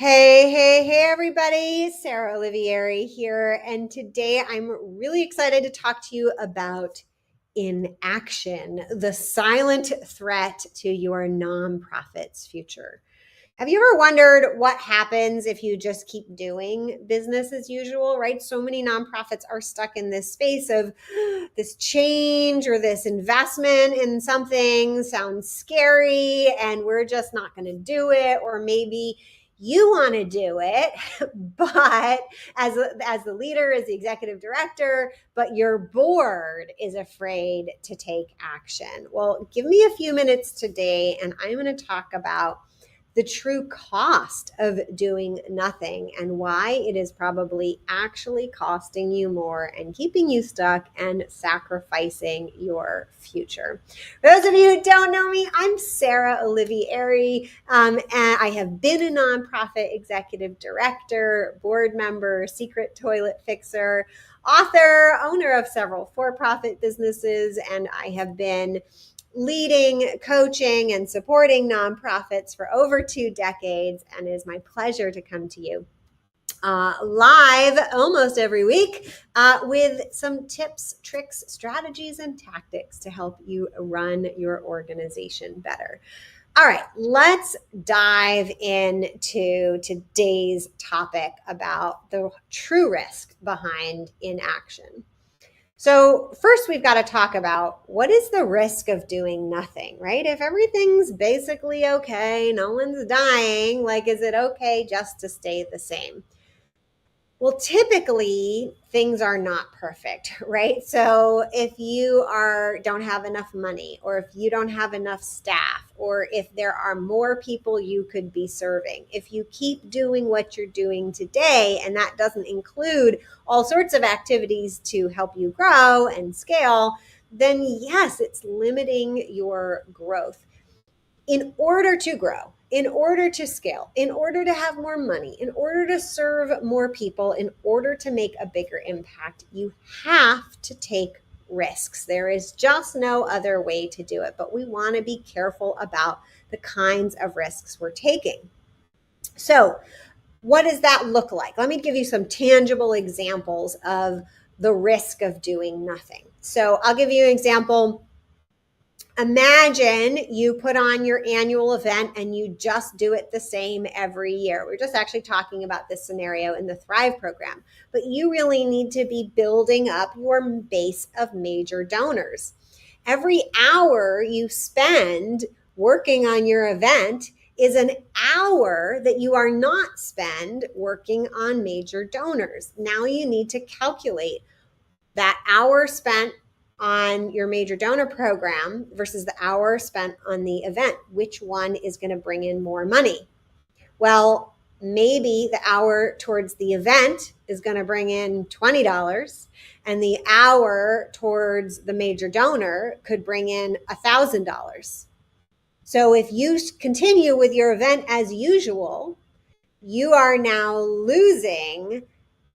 Hey, everybody. Sarah Olivieri here. And today I'm really excited to talk to you about inaction, the silent threat to your nonprofit's future. Have you ever wondered what happens if you just keep doing business as usual, right? So many nonprofits are stuck in this space of this change or this investment in something sounds scary and we're just not going to do it. Or maybe you want to do it, but as the leader, as the executive director, but your board is afraid to take action. Well, give me a few minutes today and I'm going to talk about the true cost of doing nothing and why it is probably actually costing you more and keeping you stuck and sacrificing your future. For those of you who don't know me, I'm Sarah Olivieri, and I have been a nonprofit executive director, board member, secret toilet fixer, author, owner of several for-profit businesses, and I have been leading, coaching, and supporting nonprofits for over 2 decades, and it is my pleasure to come to you live almost every week with some tips, tricks, strategies, and tactics to help you run your organization better. All right, let's dive into today's topic about the true risk behind inaction. So first, we've got to talk about what is the risk of doing nothing, right? If everything's basically okay, no one's dying, like, is it okay just to stay the same? Well, typically things are not perfect, right? So if you don't have enough money, or if you don't have enough staff, or if there are more people you could be serving, if you keep doing what you're doing today, and that doesn't include all sorts of activities to help you grow and scale, then yes, it's limiting your growth. In order to grow, in order to scale, in order to have more money, in order to serve more people, in order to make a bigger impact, you have to take risks. There is just no other way to do it, but we want to be careful about the kinds of risks we're taking. So, what does that look like? Let me give you some tangible examples of the risk of doing nothing. So, I'll give you an example. Imagine you put on your annual event and you just do it the same every year. We're just actually talking about this scenario in the Thrive program, but you really need to be building up your base of major donors. Every hour you spend working on your event is an hour that you are not spend working on major donors. Now you need to calculate that hour spent on your major donor program versus the hour spent on the event. Which one is going to bring in more money? Well, maybe the hour towards the event is going to bring in $20, and the hour towards the major donor could bring in $1,000. So if you continue with your event as usual, you are now losing,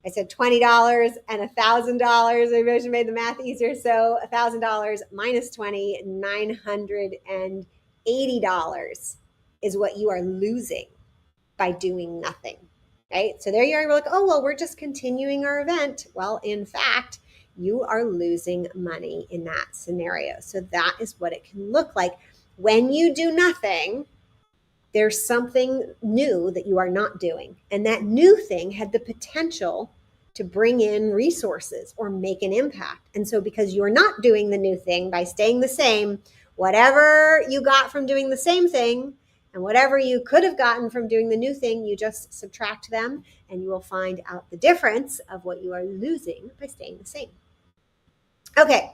I said $20 and $1,000. Maybe I should have made the math easier. So $1,000 minus 20, $980 is what you are losing by doing nothing, right? So there you are, you're like, oh, well, we're just continuing our event. Well, in fact, you are losing money in that scenario. So that is what it can look like. When you do nothing, there's something new that you are not doing. And that new thing had the potential to bring in resources or make an impact. And so because you're not doing the new thing, by staying the same, whatever you got from doing the same thing and whatever you could have gotten from doing the new thing, you just subtract them and you will find out the difference of what you are losing by staying the same. Okay.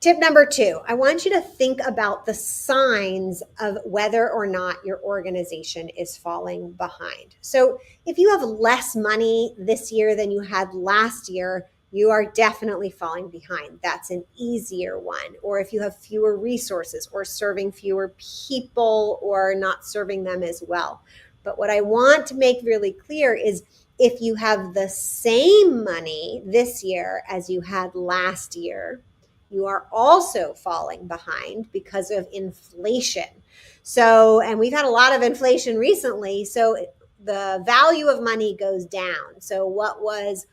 Tip number 2, I want you to think about the signs of whether or not your organization is falling behind. So if you have less money this year than you had last year, you are definitely falling behind. That's an easier one. Or if you have fewer resources or serving fewer people or not serving them as well. But what I want to make really clear is if you have the same money this year as you had last year, you are also falling behind because of inflation. So, and we've had a lot of inflation recently. So the value of money goes down. So what was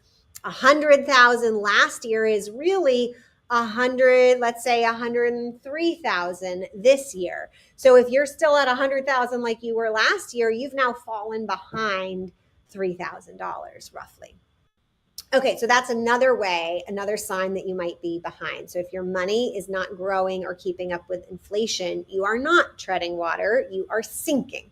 100,000 last year is really 100, let's say 103,000 this year. So if you're still at 100,000 like you were last year, you've now fallen behind $3,000 roughly. Okay, so that's another way, another sign that you might be behind. So if your money is not growing or keeping up with inflation, you are not treading water, you are sinking.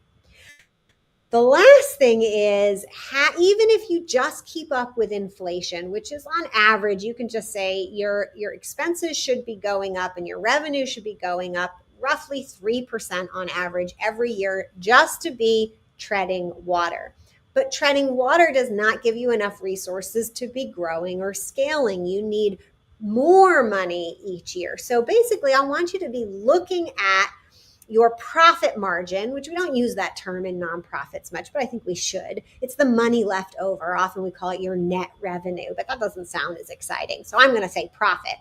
The last thing is, even if you just keep up with inflation, which is on average, you can just say your expenses should be going up and your revenue should be going up roughly 3% on average every year just to be treading water. But treading water does not give you enough resources to be growing or scaling. You need more money each year. So basically, I want you to be looking at your profit margin, which we don't use that term in nonprofits much, but I think we should. It's the money left over. Often we call it your net revenue, but that doesn't sound as exciting. So I'm going to say profit.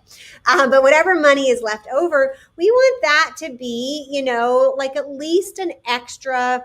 But whatever money is left over, we want that to be, like at least an extra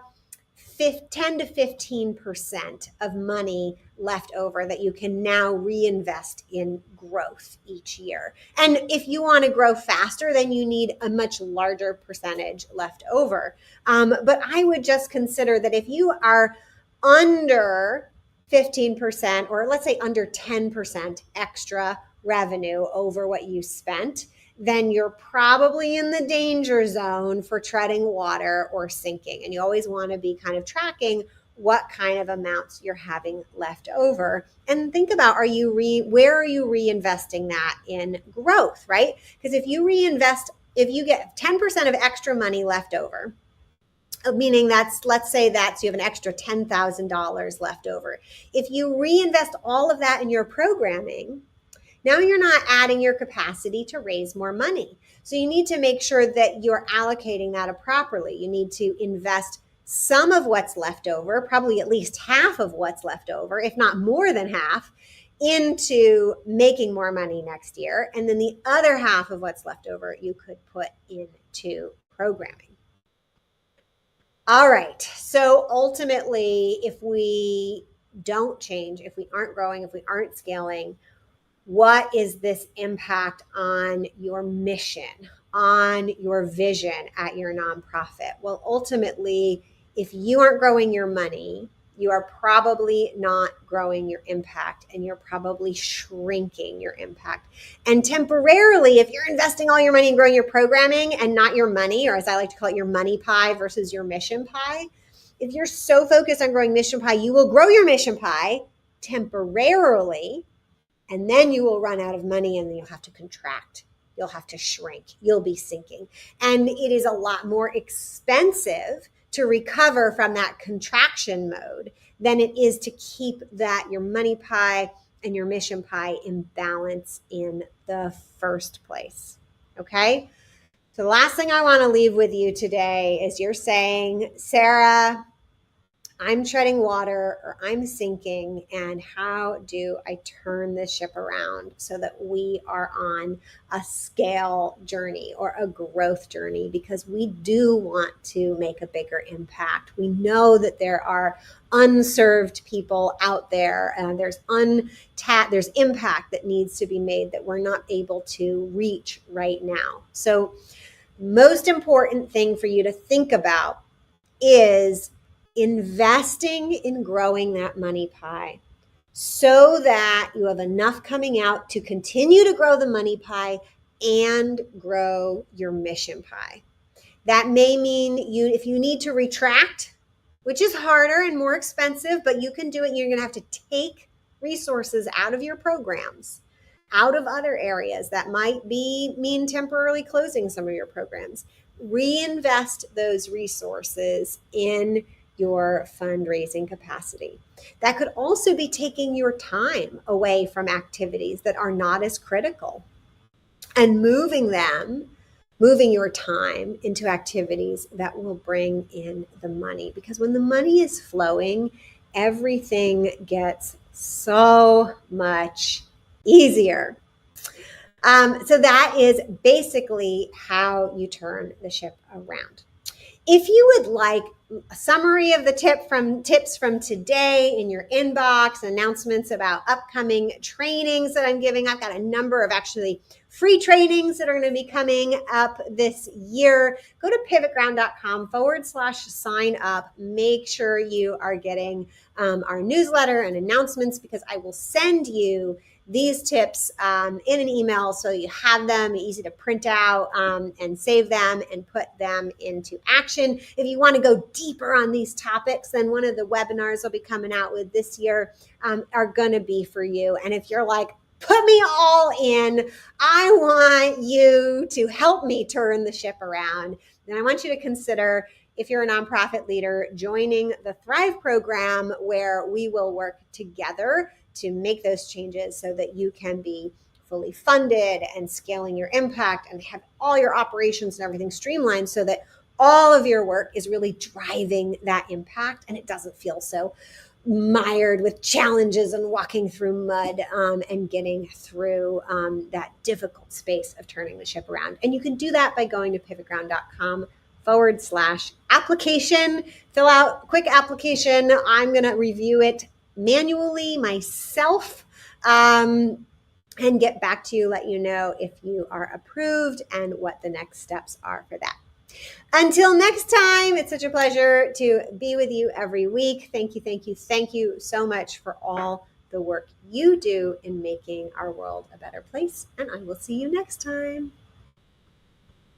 10 to 15% of money left over that you can now reinvest in growth each year. And if you want to grow faster, then you need a much larger percentage left over. But I would just consider that if you are under 15%, or let's say under 10% extra revenue over what you spent, then you're probably in the danger zone for treading water or sinking. And you always want to be kind of tracking what kind of amounts you're having left over. And think about, where are you reinvesting that in growth, right? Because if you get 10% of extra money left over, meaning let's say you have an extra $10,000 left over. If you reinvest all of that in your programming, now you're not adding your capacity to raise more money. So you need to make sure that you're allocating that properly. You need to invest some of what's left over, probably at least half of what's left over, if not more than half, into making more money next year. And then the other half of what's left over, you could put into programming. All right. So ultimately, if we don't change, if we aren't growing, if we aren't scaling, what is this impact on your mission, on your vision at your nonprofit? Well, ultimately, if you aren't growing your money, you are probably not growing your impact, and you're probably shrinking your impact. And temporarily, if you're investing all your money in growing your programming and not your money, or as I like to call it, your money pie versus your mission pie, if you're so focused on growing mission pie, you will grow your mission pie temporarily, and then you will run out of money, and then you'll have to contract. You'll have to shrink. You'll be sinking. And it is a lot more expensive to recover from that contraction mode than it is to keep your money pie and your mission pie in balance in the first place. Okay? So the last thing I want to leave with you today is you're saying, Sarah, I'm treading water or I'm sinking, and how do I turn this ship around so that we are on a scale journey or a growth journey? Because we do want to make a bigger impact. We know that there are unserved people out there, and there's impact that needs to be made that we're not able to reach right now. So most important thing for you to think about is investing in growing that money pie so that you have enough coming out to continue to grow the money pie and grow your mission pie. That may mean if you need to retract, which is harder and more expensive, but you can do it. You're going to have to take resources out of your programs, out of other areas that might mean temporarily closing some of your programs. Reinvest those resources in your fundraising capacity. That could also be taking your time away from activities that are not as critical and moving your time into activities that will bring in the money. Because when the money is flowing, everything gets so much easier. So that is basically how you turn the ship around. If you would like a summary of the tips from today in your inbox, announcements about upcoming trainings that I'm giving. I've got a number of actually free trainings that are going to be coming up this year. Go to pivotground.com/sign up. Make sure you are getting our newsletter and announcements, because I will send you these tips in an email so you have them easy to print out and save them and put them into action. If you want to go deeper on these topics, then one of the webinars I'll be coming out with this year are going to be for you. And if you're like, put me all in, I want you to help me turn the ship around, then I want you to consider, if you're a nonprofit leader, joining the Thrive program, where we will work together to make those changes so that you can be fully funded and scaling your impact and have all your operations and everything streamlined so that all of your work is really driving that impact and it doesn't feel so mired with challenges and walking through mud and getting through that difficult space of turning the ship around. And you can do that by going to pivotground.com/application. Fill out a quick application. I'm going to review it manually myself and get back to you, let you know if you are approved and what the next steps are for that. Until next time, it's such a pleasure to be with you every week. Thank you, thank you, thank you so much for all the work you do in making our world a better place. And I will see you next time.